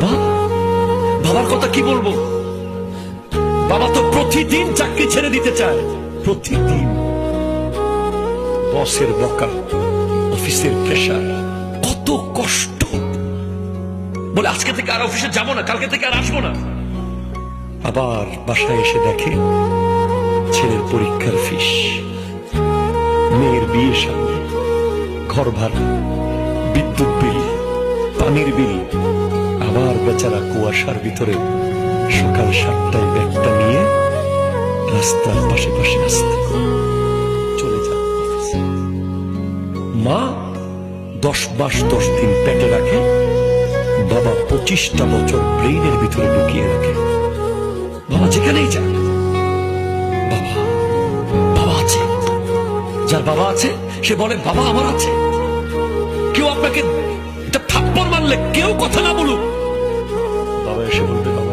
বাবা, বাবার কথা কি বলবো? বাবা তো প্রতিদিন চাকরি ছেড়ে দিতে চায়, প্রতিদিন। বসের বকা, অফিসের প্রেশার, কত কষ্ট। বলে আজকে থেকে আর অফিসে যাবো না, কালকে থেকে আর আসবো না। আবার বাসায় এসে দেখে ছেলের পরীক্ষার ফিস, মেয়ের বিয়ের সামনে, ঘর ভাড়া, বিদ্যুৎ বিল, পানির বিল। আবার বেচারা কুয়াশার ভিতরে সকাল 7টায় ব্যাগটা নিয়ে রাস্তার পাশে পাশে আসতে চলে যায় অফিসে। মা 10 মাস 10 দিন পেটে রাখে, বাবা 25টা বছর ব্রেইনের ভিতরে ঢুকিয়ে রাখে। বাবা যেখানেই যায়, বাবা বাবা আছে। যার বাবা আছে সে বলে বাবা আমার আছে। কেউ আপনাকে এটা থাপ্পড় মারলে কেউ কথা না বলুক, বাবা এসে বলবে বাবা